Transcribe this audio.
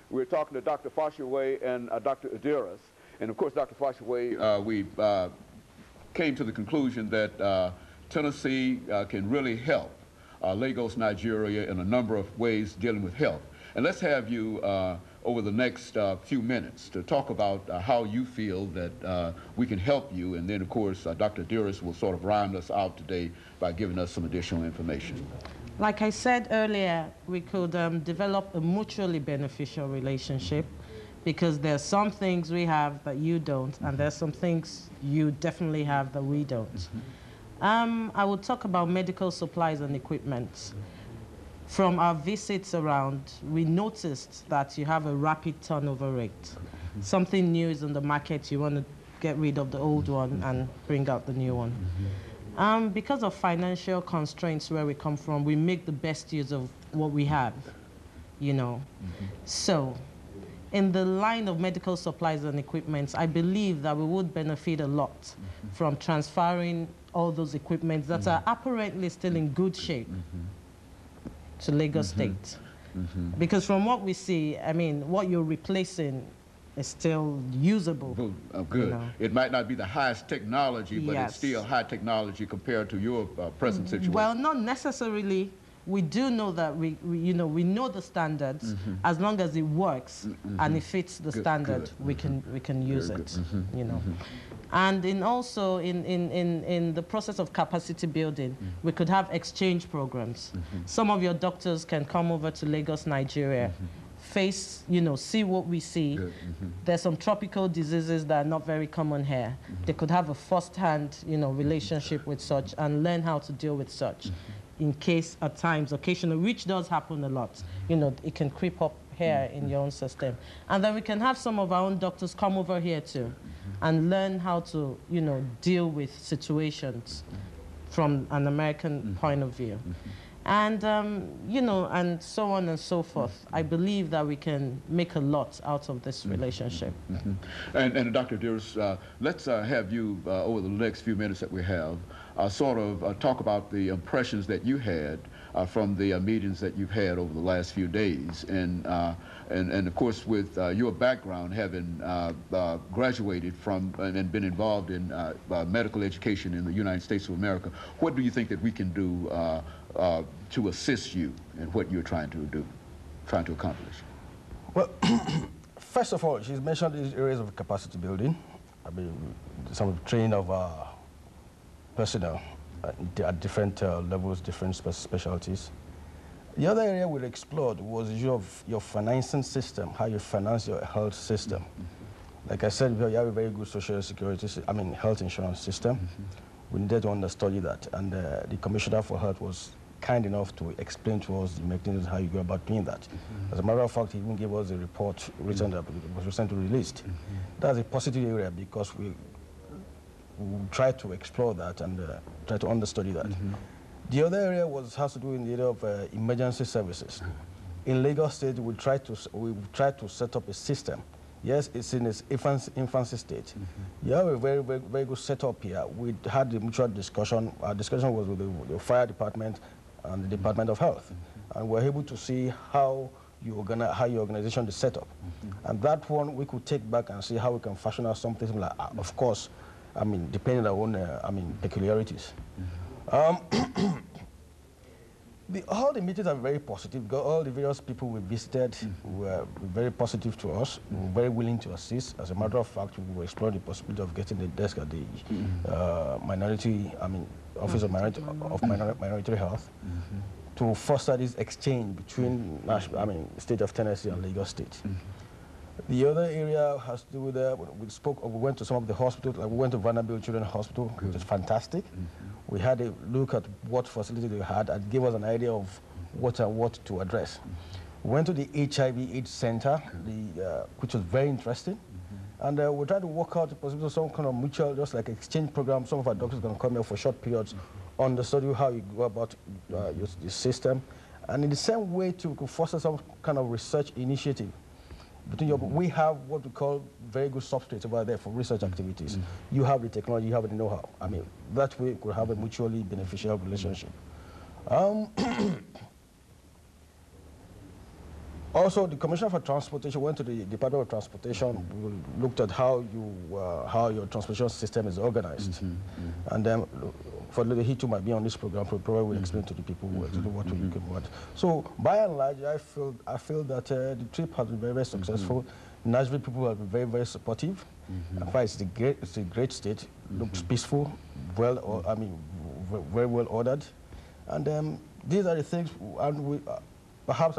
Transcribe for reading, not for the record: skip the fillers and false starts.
We're talking to Dr. Fuqua4 and Dr. Adris. And of course, Dr. Fuqua4, we came to the conclusion that Tennessee can really help Lagos, Nigeria in a number of ways dealing with health. And let's have you over the next few minutes to talk about how you feel that we can help you. And then, of course, Dr. Adris will sort of round us out today by giving us some additional information. Like I said earlier, we could develop a mutually beneficial relationship, because there's some things we have that you don't, and there's some things you definitely have that we don't. I will talk about medical supplies and equipment. From our visits around, we noticed that you have a rapid turnover rate. Something new is on the market, you want to get rid of the old one and bring out the new one. Because of financial constraints where we come from, we make the best use of what we have, you know. So, in the line of medical supplies and equipment, I believe that we would benefit a lot from transferring all those equipments that are apparently still in good shape to Lagos State. Because from what we see, I mean, what you're replacing is still usable. Good. You know. It might not be the highest technology, but it's still high technology compared to your present situation. Well, not necessarily. We do know that we know the standards. As long as it works and it fits the standard, we can use it. You know, and also in the process of capacity building, we could have exchange programs. Some of your doctors can come over to Lagos, Nigeria, see what we see. There's some tropical diseases that are not very common here. They could have a first-hand, relationship with such and learn how to deal with such. In case at times, occasionally, which does happen a lot, it can creep up here in your own system. And then we can have some of our own doctors come over here too and learn how to, deal with situations from an American point of view. And, and so on and so forth. I believe that we can make a lot out of this relationship. And Dr. Adris, let's have you, over the next few minutes that we have, sort of talk about the impressions that you had from the meetings that you've had over the last few days. And of course, with your background, having graduated from and been involved in medical education in the United States of America, what do you think that we can do to assist you in what you're trying to accomplish? Well, first of all, she's mentioned these areas of capacity building. I mean, some training of personnel at different levels, different specialties. The other area we explored was the issue of your financing system, how you finance your health system. Like I said, you have a very good social security, health insurance system. We needed to understudy that, and the Commissioner for Health was kind enough to explain to us the mechanisms, how you go about doing that. As a matter of fact, he even gave us a report written that was recently released. That's a positive area because we try to explore that and try to understudy that. The other area has to do in the area of emergency services. In Lagos State, we try to set up a system. Yes, it's in its infancy state. You have a very, very, very good setup here. We had the mutual discussion. Our discussion was with the fire department and the Department of Health, and we're able to see how your organization is set up. And that one we could take back and see how we can fashion out something similar. Of course, depending on our own peculiarities. All the meetings are very positive because all the various people we visited were very positive to us, were very willing to assist. As a matter of fact, we were exploring the possibility of getting the desk at the Office of Minority Health to foster this exchange between state of Tennessee and Lagos State. The other area has to do with we went to some of the hospitals, like we went to Vanderbilt Children's Hospital, which is fantastic. We had a look at what facility they had and gave us an idea of what to address. We went to the HIV/AIDS Center, which was very interesting. And we tried to work out the possibility of some kind of mutual, just like exchange program. Some of our doctors are going to come here for short periods, understudy how you go about your system. And in the same way, too, we could foster some kind of research initiative. We have what we call very good substrates over there for research activities. You have the technology, you have the know-how. That way we could have a mutually beneficial relationship. Also, the Commissioner for Transportation went to the Department of Transportation, looked at how your transportation system is organized. And then, for he too might be on this program, probably will explain to the people what we want. So, by and large, I feel that the trip has been very, very successful. Nashville people have been very, very supportive. In fact, it's a great state. Looks peaceful, very well ordered. And these are the things, and we perhaps